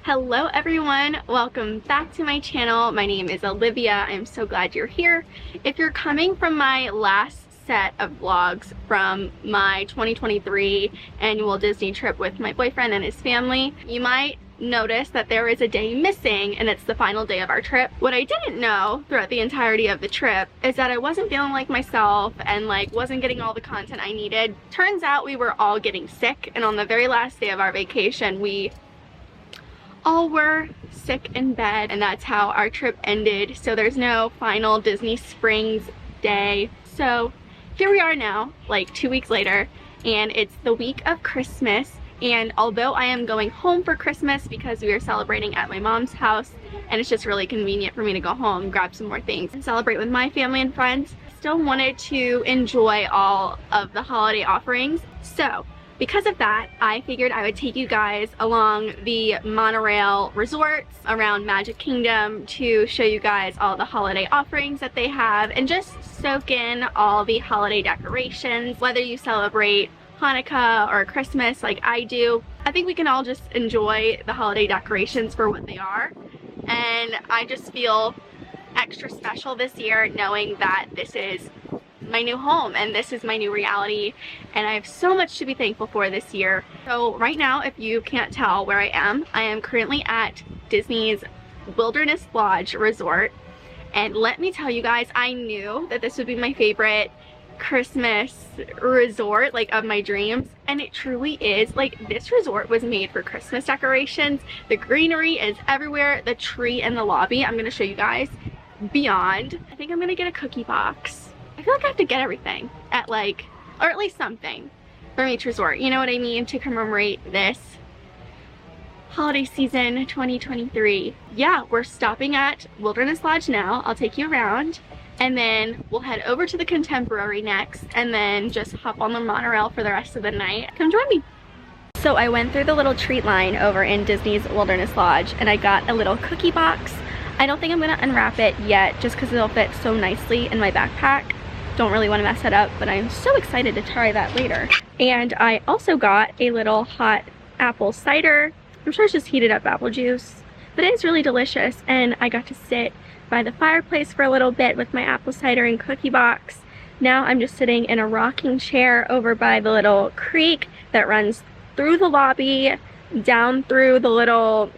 Hello everyone, welcome back to my channel. My name is Olivia. I'm so glad you're here. If you're coming from my last set of vlogs from my 2023 annual Disney trip with my boyfriend and his family, you might notice that there is a day missing and it's the final day of our trip. What I didn't know throughout the entirety of the trip is that I wasn't feeling like myself and wasn't getting all the content I needed. Turns out we were all getting sick, and on the very last day of our vacation we all were sick in bed, and that's how our trip ended. So there's no final Disney Springs day. So here we are now, like 2 weeks later, and it's the week of Christmas. And although I am going home for Christmas because we are celebrating at my mom's house and it's just really convenient for me to go home, grab some more things and celebrate with my family and friends, I still wanted to enjoy all of the holiday offerings. So because of that, I figured I would take you guys along the Monorail resorts around Magic Kingdom to show you guys all the holiday offerings that they have and just soak in all the holiday decorations. Whether you celebrate Hanukkah or Christmas like I do, I think we can all just enjoy the holiday decorations for what they are. And I just feel extra special this year knowing that this is my new home and this is my new reality, and I have so much to be thankful for this year. So right now, if you can't tell where I am currently at Disney's Wilderness Lodge Resort, and let me tell you guys, I knew that this would be my favorite Christmas resort, of my dreams, and it truly is. This resort was made for Christmas decorations. The greenery is everywhere, the tree in the lobby, I'm gonna show you guys beyond. I think I'm gonna get a cookie box. I feel like I have to get everything at or at least something from each resort, you know what I mean, to commemorate this holiday season 2023. Yeah, we're stopping at Wilderness Lodge now. I'll take you around and then we'll head over to the Contemporary next and then just hop on the monorail for the rest of the night. Come join me. So I went through the little treat line over in Disney's Wilderness Lodge and I got a little cookie box. I don't think I'm gonna unwrap it yet just because it'll fit so nicely in my backpack. Don't really want to mess it up, but I'm so excited to try that later. And I also got a little hot apple cider. I'm sure it's just heated up apple juice, but it is really delicious. And I got to sit by the fireplace for a little bit with my apple cider and cookie box. Now I'm just sitting in a rocking chair over by the little creek that runs through the lobby, down through the little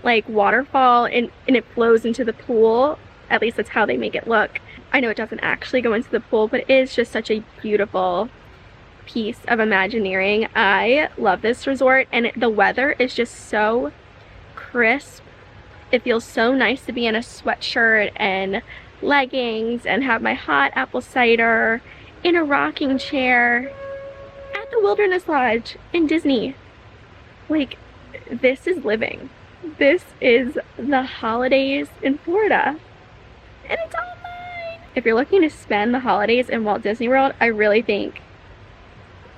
waterfall, and it flows into the pool. At least that's how they make it look. I know it doesn't actually go into the pool, but it is just such a beautiful piece of Imagineering. I love this resort, and the weather is just so crisp. It feels so nice to be in a sweatshirt and leggings and have my hot apple cider in a rocking chair at the Wilderness Lodge in Disney. This is living. This is the holidays in Florida, and it's all mine. If you're looking to spend the holidays in Walt Disney World, I really think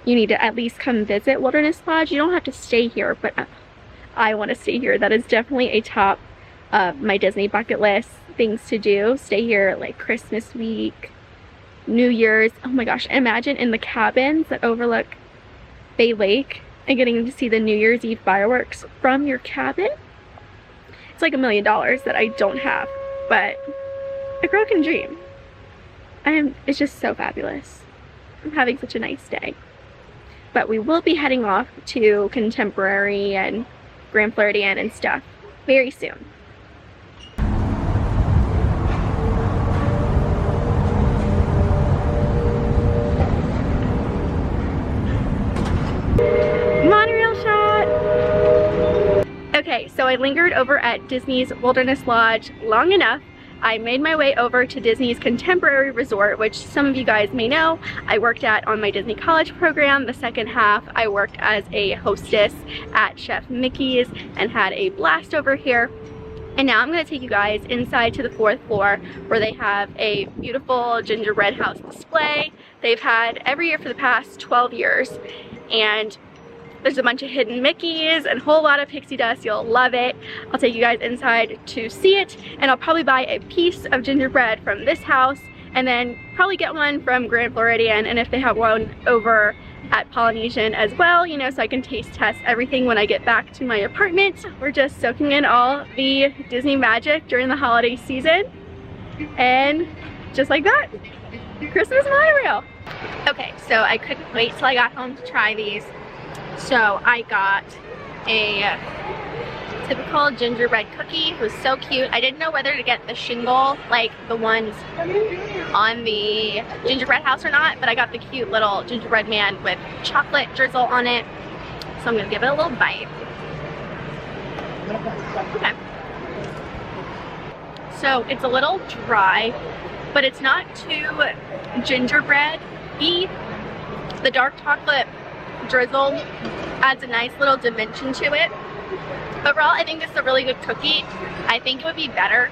you need to at least come visit Wilderness Lodge. You don't have to stay here, but I want to stay here. That is definitely a top of my Disney bucket list things to do. Stay here Christmas week, New Year's. Oh my gosh, imagine in the cabins that overlook Bay Lake and getting to see the New Year's Eve fireworks from your cabin. It's like $1 million that I don't have, but a girl can dream. It's just so fabulous. I'm having such a nice day. But we will be heading off to Contemporary and Grand Floridian and stuff very soon. Monorail shot! Okay, so I lingered over at Disney's Wilderness Lodge long enough. I made my way over to Disney's Contemporary Resort, which some of you guys may know I worked at on my Disney College program. The second half I worked as a hostess at Chef Mickey's and had a blast over here. And now I'm going to take you guys inside to the 4th floor where they have a beautiful gingerbread house display they've had every year for the past 12 years. And there's a bunch of hidden Mickeys and a whole lot of pixie dust. You'll love it. I'll take you guys inside to see it, and I'll probably buy a piece of gingerbread from this house and then probably get one from Grand Floridian, and if they have one over at Polynesian as well, you know, so I can taste test everything when I get back to my apartment. We're just soaking in all the Disney magic during the holiday season, and just like that, Christmas monorail. Okay, so I couldn't wait till I got home to try these. So I got a typical gingerbread cookie. It was so cute. I didn't know whether to get the shingle, like the ones on the gingerbread house or not, but I got the cute little gingerbread man with chocolate drizzle on it. So I'm gonna give it a little bite. Okay. So it's a little dry, but it's not too gingerbread-y. The dark chocolate drizzle adds a nice little dimension to it. Overall, I think this is a really good cookie. I think it would be better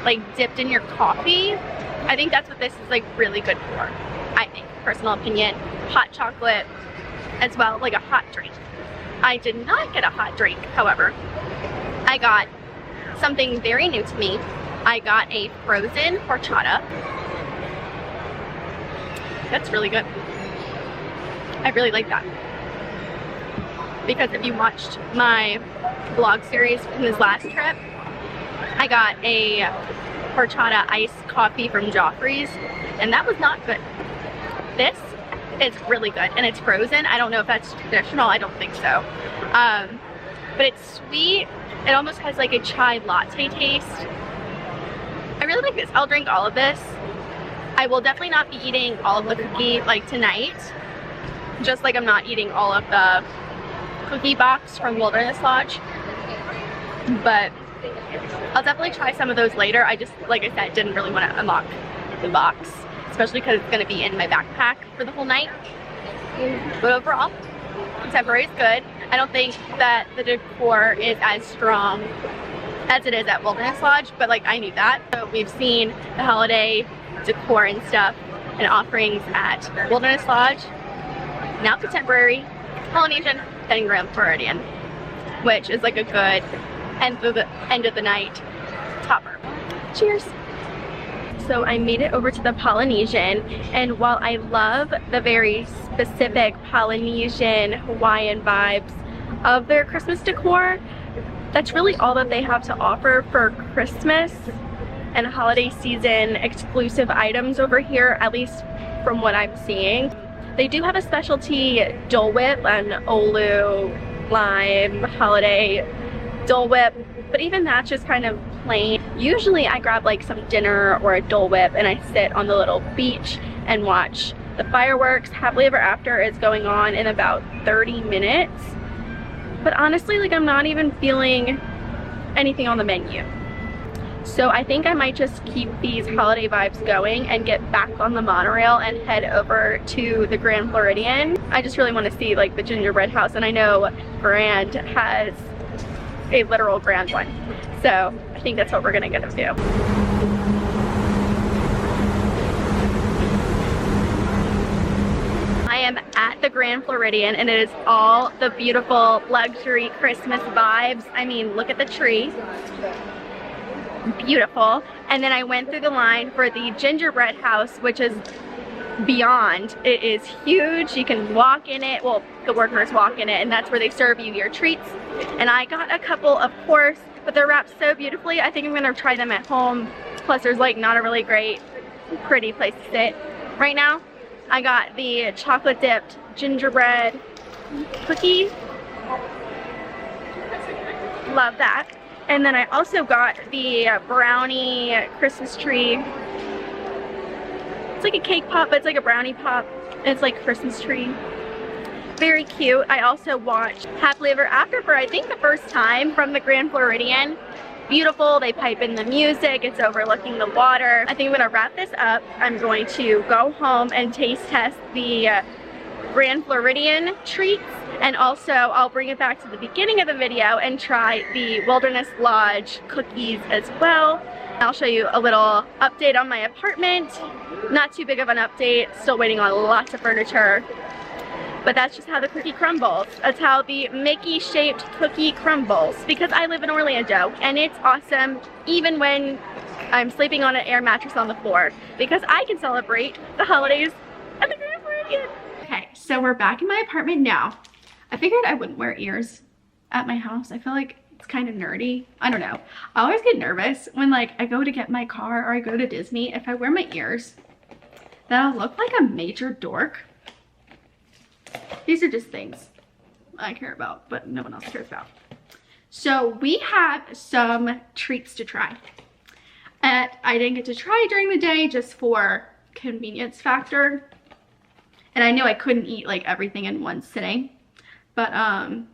like dipped in your coffee. I think that's what this is like really good for. I think, personal opinion. Hot chocolate as well, like a hot drink. I did not get a hot drink, however. I got something very new to me. I got a frozen horchata. That's really good. I really like that. Because if you watched my vlog series from this last trip, I got a horchata iced coffee from Joffrey's, and that was not good. This is really good, and it's frozen. I don't know if that's traditional. I don't think so. But it's sweet. It almost has like a chai latte taste. I really like this. I'll drink all of this. I will definitely not be eating all of the cookie like tonight, just like I'm not eating all of the cookie box from Wilderness Lodge, but I'll definitely try some of those later. I just, like I said, didn't really want to unlock the box, especially because it's going to be in my backpack for the whole night. But overall, contemporary is good. I don't think that the decor is as strong as it is at Wilderness Lodge, but like I knew that. So we've seen the holiday decor and stuff and offerings at Wilderness Lodge. Now contemporary, Polynesian, and Grand Floridian, which is like a good end of the night topper. Cheers! So I made it over to the Polynesian, and while I love the very specific Polynesian Hawaiian vibes of their Christmas decor, that's really all that they have to offer for Christmas and holiday season exclusive items over here, at least from what I'm seeing. They do have a specialty Dole Whip, an Olu lime holiday Dole Whip, but even that's just kind of plain. Usually I grab like some dinner or a Dole Whip and I sit on the little beach and watch the fireworks. Happily Ever After is going on in about 30 minutes. But honestly, like I'm not even feeling anything on the menu. So I think I might just keep these holiday vibes going and get back on the monorail and head over to the Grand Floridian. I just really want to see like the gingerbread house, and I know Grand has a literal grand one. So I think that's what we're gonna do. I am at the Grand Floridian and it is all the beautiful luxury Christmas vibes. I mean, look at the tree. Beautiful. And then I went through the line for the gingerbread house, which is beyond. It is huge. You can walk in it. Well, the workers walk in it, and that's where they serve you your treats. And I got a couple, of course, but they're wrapped so beautifully. I think I'm gonna try them at home. Plus there's like not a really great pretty place to sit right now. I got the chocolate dipped gingerbread cookie. Love that. And then I also got the brownie Christmas tree. It's like a cake pop, but it's like a brownie pop. And it's like Christmas tree. Very cute. I also watched Happily Ever After for I think the first time from the Grand Floridian. Beautiful. They pipe in the music. It's overlooking the water. I think I'm gonna wrap this up. I'm going to go home and taste test the Grand Floridian treats, and also I'll bring it back to the beginning of the video and try the Wilderness Lodge cookies as well. I'll show you a little update on my apartment. Not too big of an update, still waiting on lots of furniture, but that's just how the cookie crumbles. That's how the Mickey shaped cookie crumbles, because I live in Orlando and it's awesome even when I'm sleeping on an air mattress on the floor, because I can celebrate the holidays at the Grand Floridian. Okay, So we're back in my apartment now. I figured I wouldn't wear ears at my house. I feel like it's kind of nerdy. I don't know. I always get nervous when like I go to get my car or I go to Disney. If I wear my ears, then I'll look like a major dork. These are just things I care about, but no one else cares about. So we have some treats to try. And I didn't get to try during the day just for convenience factor. And I knew I couldn't eat like everything in one sitting. But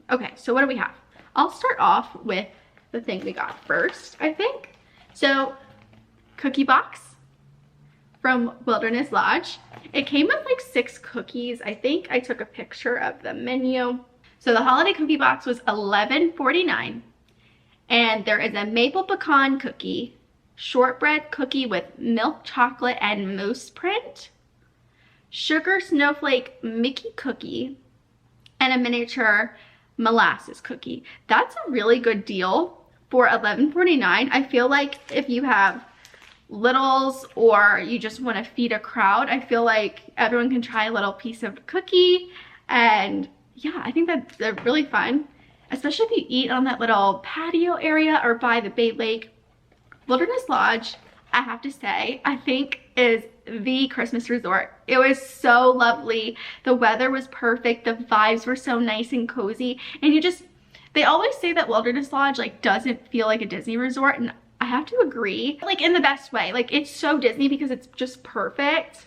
okay, so what do we have? I'll start off with the thing we got first, I think. So cookie box from Wilderness Lodge. It came with like 6 cookies. I think I took a picture of the menu. So the holiday cookie box was $11.49. And there is a maple pecan cookie, shortbread cookie with milk chocolate and mousse print, sugar snowflake Mickey cookie, and a miniature molasses cookie. That's a really good deal for $11.49. I feel like if you have littles or you just want to feed a crowd, I feel like everyone can try a little piece of cookie. And yeah, I think that they're really fun, especially if you eat on that little patio area or by the Bay Lake. Wilderness Lodge, I have to say, I think is the Christmas resort. It was so lovely. The weather was perfect. The vibes were so nice and cozy. And they always say that Wilderness Lodge like doesn't feel like a Disney resort, and I have to agree, like in the best way. Like it's so Disney because it's just perfect,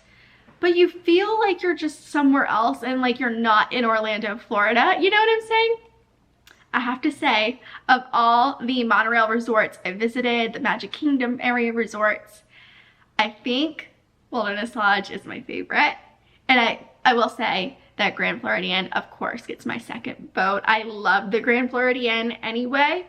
but you feel like you're just somewhere else and like you're not in Orlando, Florida. You know what I'm saying? I have to say, of all the monorail resorts I visited, the Magic Kingdom area resorts, I think Wilderness Lodge is my favorite. And I will say that Grand Floridian, of course, gets my second vote. I love the Grand Floridian anyway,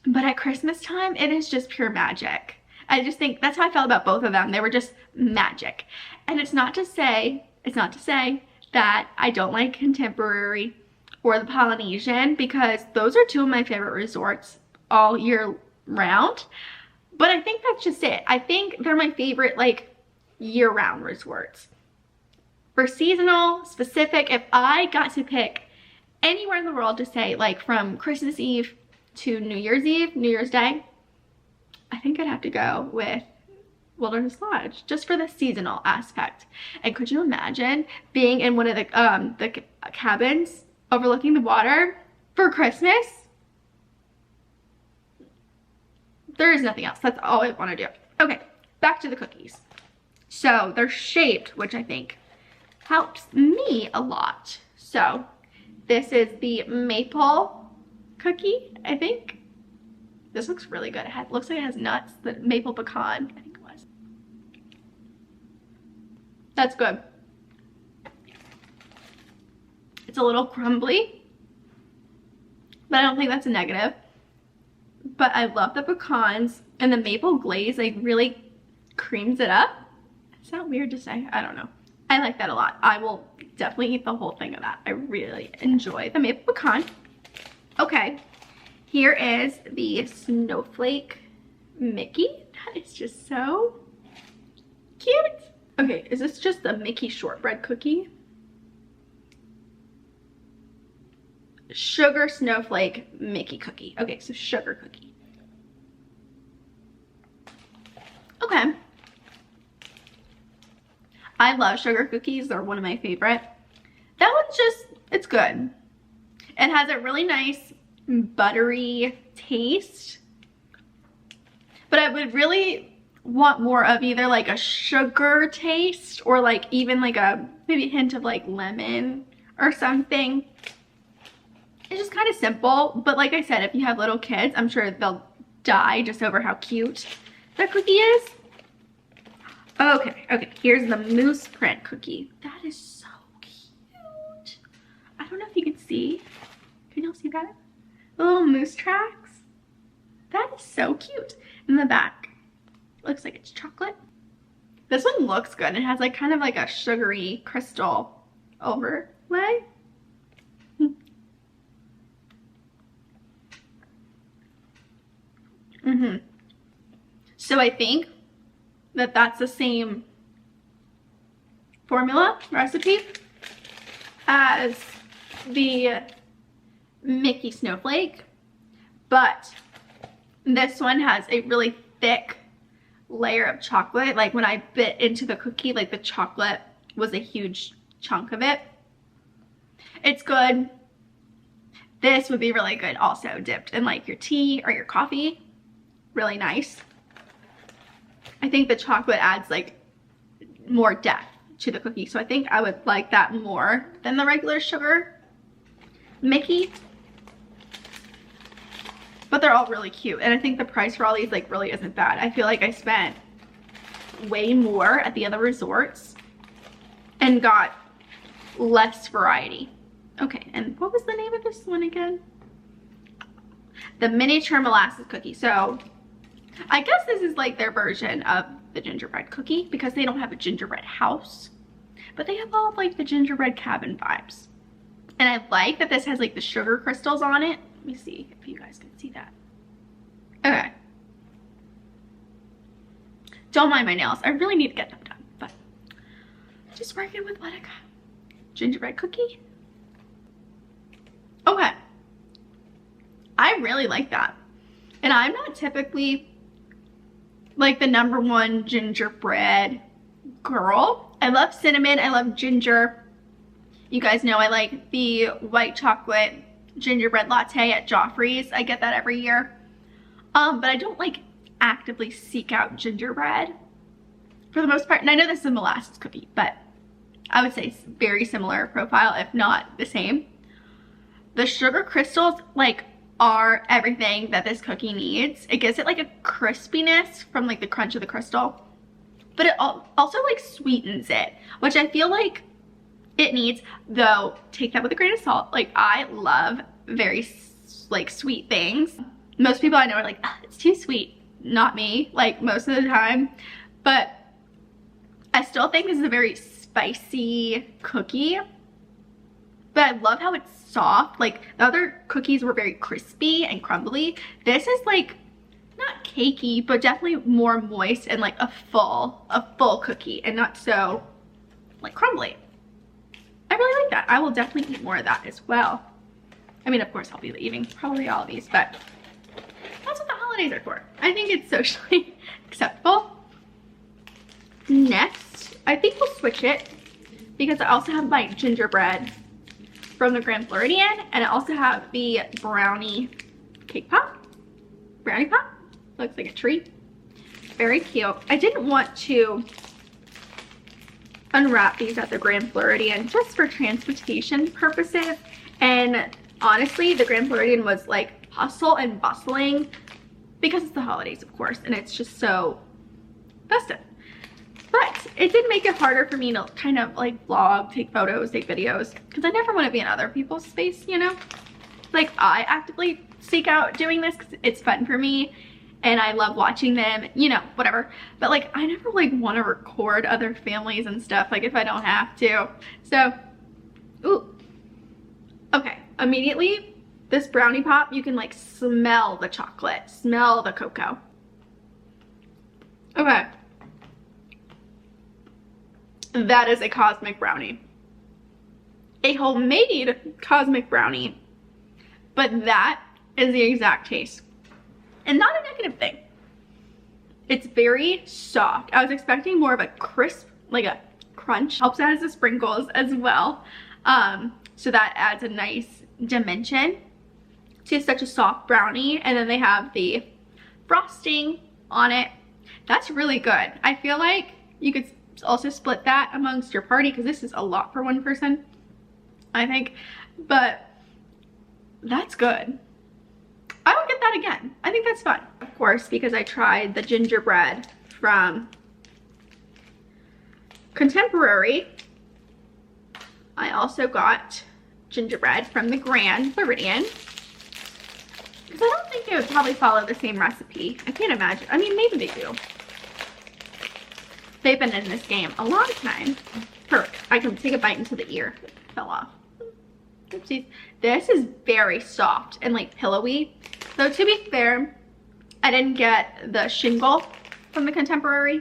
but at Christmas time, it is just pure magic. I just think that's how I felt about both of them. They were just magic. And it's not to say that I don't like Contemporary or the Polynesian, because those are 2 of my favorite resorts all year round. But I think that's just it. I think they're my favorite like year-round resorts. For seasonal, specific, if I got to pick anywhere in the world to say like from Christmas Eve to New Year's Eve, New Year's Day, I think I'd have to go with Wilderness Lodge just for the seasonal aspect. And could you imagine being in one of the cabins overlooking the water for Christmas? There is nothing else. That's all I want to do. Okay, back to the cookies. So they're shaped, which I think helps me a lot. So this is the maple cookie, I think. This looks really good. It looks like it has nuts, the maple pecan, I think it was. That's good. It's a little crumbly, but I don't think that's a negative. But I love the pecans, and the maple glaze like really creams it up. Is that weird to say? I don't know. I like that a lot. I will definitely eat the whole thing of that. I really enjoy the maple pecan. Okay, here is the snowflake Mickey. That is just so cute. Okay, is this just the Mickey shortbread cookie? Sugar snowflake Mickey cookie. Okay, so sugar cookie. Okay. I love sugar cookies. They're one of my favorite. That one's just, it's good. It has a really nice buttery taste. But I would really want more of either like a sugar taste or like even like a maybe a hint of like lemon or something. It's just kind of simple, but like I said, if you have little kids, I'm sure they'll die just over how cute that cookie is. Okay, here's the mousse print cookie. That is so cute. I don't know if you can see. Can y'all see that? The little moose tracks. That is so cute. In the back, looks like it's chocolate. This one looks good. It has like kind of like a sugary crystal overlay. So I think that that's the same formula recipe as the Mickey snowflake, but this one has a really thick layer of chocolate. Like when I bit into the cookie, like the chocolate was a huge chunk of it. It's good. This would be really good also dipped in like your tea or your coffee. Really nice. I think the chocolate adds like more depth to the cookie, so I think I would like that more than the regular sugar Mickey. But they're all really cute, and I think the price for all these like really isn't bad. I feel like I spent way more at the other resorts and got less variety. Okay, and what was the name of this one again? The miniature molasses cookie. So I guess this is like their version of the gingerbread cookie, because they don't have a gingerbread house, but they have all of like the gingerbread cabin vibes. And I like that this has like the sugar crystals on it. Let me see if you guys can see that. Okay. Don't mind my nails. I really need to get them done, but just working with what I got. Gingerbread cookie. Okay. I really like that. And I'm not typically like the #1 gingerbread girl. I love cinnamon. I love ginger. You guys know I like the white chocolate gingerbread latte at Joffrey's. I get that every year. But I don't like actively seek out gingerbread for the most part. And I know this is a molasses cookie, but I would say it's very similar profile, if not the same. The sugar crystals like are everything that this cookie needs. It gives it like a crispiness from like the crunch of the crystal, but it also like sweetens it, which I feel like it needs, though take that with a grain of salt. Like I love very like sweet things. Most people I know are like, oh, it's too sweet. Not me, like most of the time, but I still think this is a very spicy cookie. But I love how it's soft. Like the other cookies were very crispy and crumbly. This is like not cakey, but definitely more moist and like a full cookie, and not so like crumbly. I really like that. I will definitely eat more of that as well. I mean, of course I'll be eating probably all of these, but that's what the holidays are for. I think it's socially acceptable. Next, I think we'll switch it because I also have my gingerbread from the Grand Floridian, and I also have the brownie cake pop. Brownie pop. Looks like a tree. Very cute. I didn't want to unwrap these at the Grand Floridian just for transportation purposes, and honestly the Grand Floridian was like hustle and bustling because it's the holidays, of course, and it's just so festive. But it did make it harder for me to kind of like vlog, take photos, take videos, because I never want to be in other people's space, you know? Like I actively seek out doing this because it's fun for me and I love watching them, you know, whatever. But like I never like want to record other families and stuff, like if I don't have to. So, ooh. Okay, immediately this brownie pop, you can like smell the chocolate, smell the cocoa. Okay. That is a cosmic brownie. A homemade cosmic brownie. But that is the exact taste. And not a negative thing. It's very soft. I was expecting more of a crisp, like a crunch. Helps out as the sprinkles as well. So that adds a nice dimension to such a soft brownie. And then they have the frosting on it. That's really good. I feel like you could also split that amongst your party because this is a lot for one person, I think, but that's good. I would get that again. I think that's fun. Of course, because I tried the gingerbread from Contemporary, I also got gingerbread from the Grand Floridian, because I don't think they would probably follow the same recipe. I can't imagine. I mean, maybe they do. They've been in this game a long time. Perfect. I can take a bite until the ear fell off. Oopsies. This is very soft and like pillowy. So to be fair, I didn't get the shingle from the Contemporary,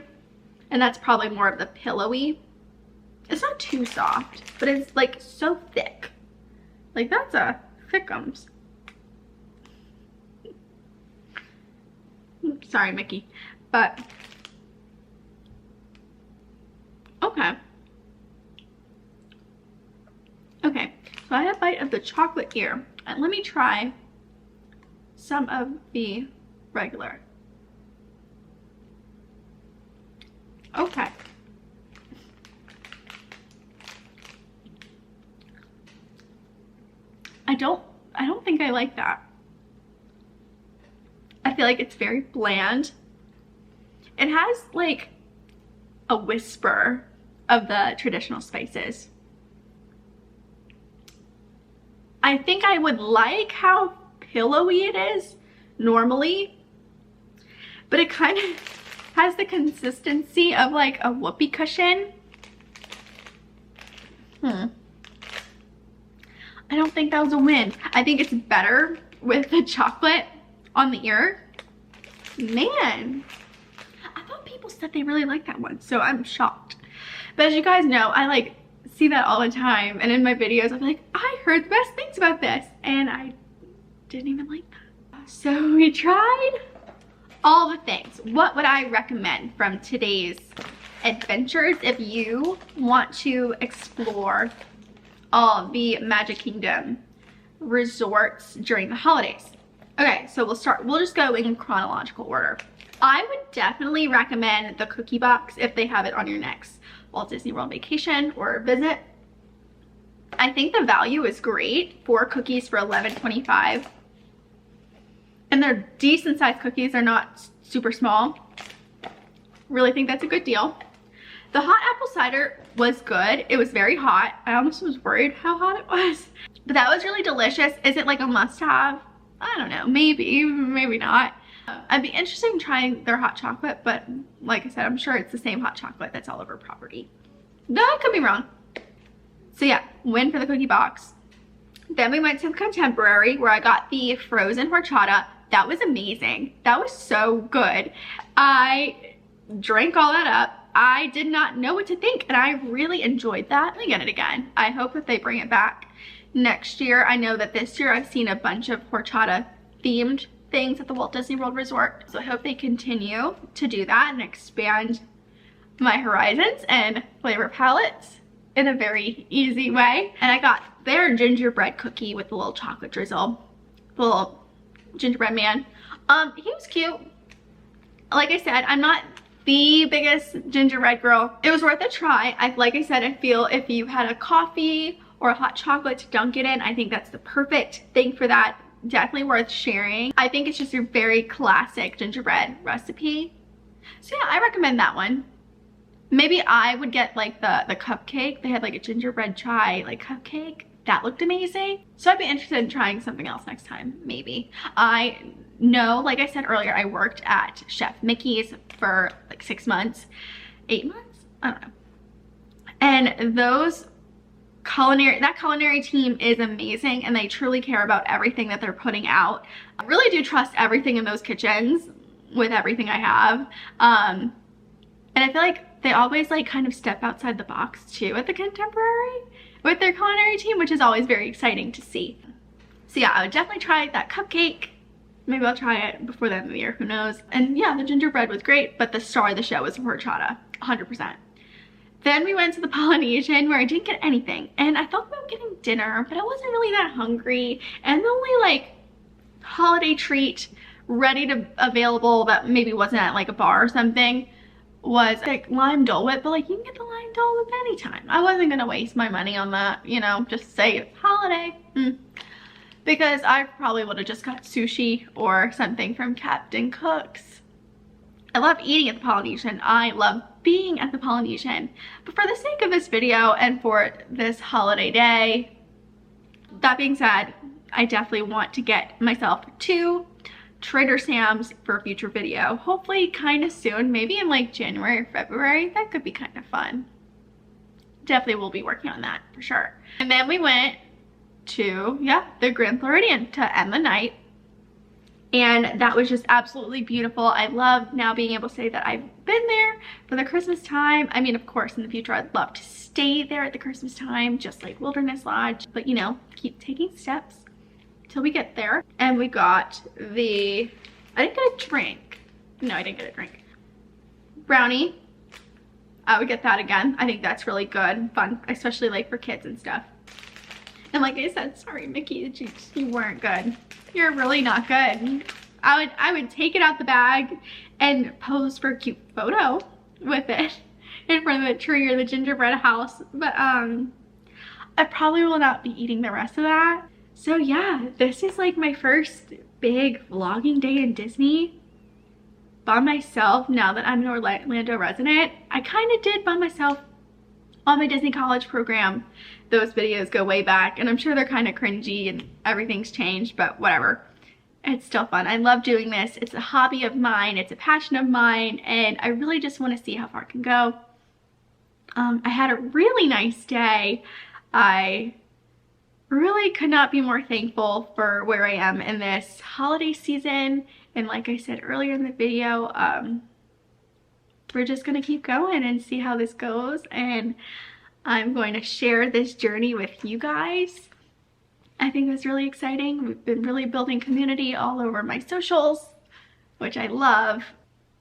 and that's probably more of the pillowy It's not too soft, but it's like so thick. Like that's a thickums. Sorry, Mickey, but okay. Okay, so I had a bite of the chocolate here, and let me try some of the regular. Okay. I don't think I like that. I feel like it's very bland. It has like a whisper of the traditional spices. I think I would like how pillowy it is normally, but it kind of has the consistency of like a whoopee cushion. I don't think that was a win. I think it's better with the chocolate on the ear. Man, I thought people said they really liked that one, so I'm shocked. But as you guys know, I like see that all the time, and in my videos I'm like, I heard the best things about this, and I didn't even like that. So we tried all the things. What would I recommend from today's adventures if you want to explore all the Magic Kingdom resorts during the holidays? Okay, so we'll just go in chronological order. I would definitely recommend the cookie box if they have it on your next Walt Disney World vacation or visit. I think the value is great. 4 cookies for $11.25. And they're decent sized cookies, they're not super small. Really think that's a good deal. The hot apple cider was good. It was very hot. I almost was worried how hot it was. But that was really delicious. Is it like a must-have? I don't know. Maybe, maybe not. I'd be interested in trying their hot chocolate, but like I said, I'm sure it's the same hot chocolate that's all over property. No, I could be wrong. So yeah, win for the cookie box. Then we went to Contemporary where I got the frozen horchata. That was amazing. That was so good. I drank all that up. I did not know what to think, and I really enjoyed that. Let me get it again. I hope that they bring it back next year. I know that this year I've seen a bunch of horchata themed things at the Walt Disney World Resort, so I hope they continue to do that and expand my horizons and flavor palettes in a very easy way. And I got their gingerbread cookie with the little chocolate drizzle, the little gingerbread man. He was cute. Like I said, I'm not the biggest gingerbread girl. It was worth a try. Like I said, I feel if you had a coffee or a hot chocolate to dunk it in, I think that's the perfect thing for that. Definitely worth sharing. I think it's just a very classic gingerbread recipe. So yeah, I recommend that one. Maybe I would get like the cupcake. They had like a gingerbread chai like cupcake. That looked amazing. So I'd be interested in trying something else next time, maybe. I know, like I said earlier, I worked at Chef Mickey's for like 6 months, 8 months? I don't know. And that culinary team is amazing, and they truly care about everything that they're putting out. I really do trust everything in those kitchens with everything I have. And I feel like they always like kind of step outside the box too at the Contemporary with their culinary team, which is always very exciting to see. So yeah, I would definitely try that cupcake. Maybe I'll try it before the end of the year, who knows. And yeah, the gingerbread was great, but the star of the show was the horchata, 100%. Then we went to the Polynesian where I didn't get anything, and I thought about getting dinner, but I wasn't really that hungry. And the only like holiday treat ready to available that maybe wasn't at like a bar or something was like lime Dole Whip, but like you can get the lime Dole Whip anytime. I wasn't gonna waste my money on that, you know, just say it's holiday. Because I probably would have just got sushi or something from Captain Cook's. I love eating at the Polynesian. I love being at the Polynesian. But for the sake of this video and for this holiday day, that being said, I definitely want to get myself to Trader Sam's for a future video. Hopefully kind of soon, maybe in like January or February. That could be kind of fun. Definitely will be working on that for sure. And then we went to, yeah, the Grand Floridian to end the night. and that was just absolutely beautiful. I love now being able to say that I've been there for the Christmas time. I mean, of course, in the future, I'd love to stay there at the Christmas time, just like Wilderness Lodge, but you know, keep taking steps till we get there. And we got the, I didn't get a drink. No, I didn't get a drink. Brownie. I would get that again. I think that's really good, fun, especially like for kids and stuff. And like I said, sorry, Mickey, you weren't good. You're really not good. I would take it out the bag and pose for a cute photo with it in front of the tree or the gingerbread house. But I probably will not be eating the rest of that. So yeah, this is like my first big vlogging day in Disney by myself now that I'm an Orlando resident. I kind of did by myself on my Disney College program. Those videos go way back, and I'm sure they're kind of cringy and everything's changed, but whatever. It's still fun. I love doing this. It's a hobby of mine. It's a passion of mine, and I really just want to see how far it can go. I had a really nice day. I really could not be more thankful for where I am in this holiday season. And like I said earlier in the video, we're just going to keep going and see how this goes. And I'm going to share this journey with you guys. I think it's really exciting. We've been really building community all over my socials, which I love.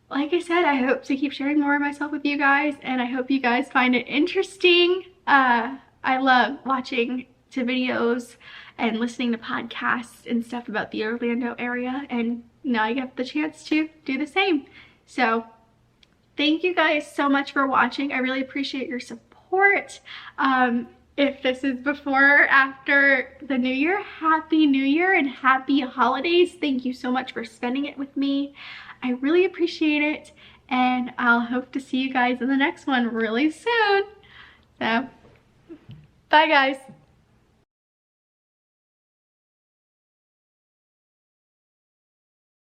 Like I said, I hope to keep sharing more of myself with you guys, and I hope you guys find it interesting. I love watching to videos and listening to podcasts and stuff about the Orlando area, and now I get the chance to do the same. So thank you guys so much for watching. I really appreciate your support. If this is before or after the new year, happy new year and happy holidays. Thank you so much for spending it with me. I really appreciate it, and I'll hope to see you guys in the next one really soon. So bye guys.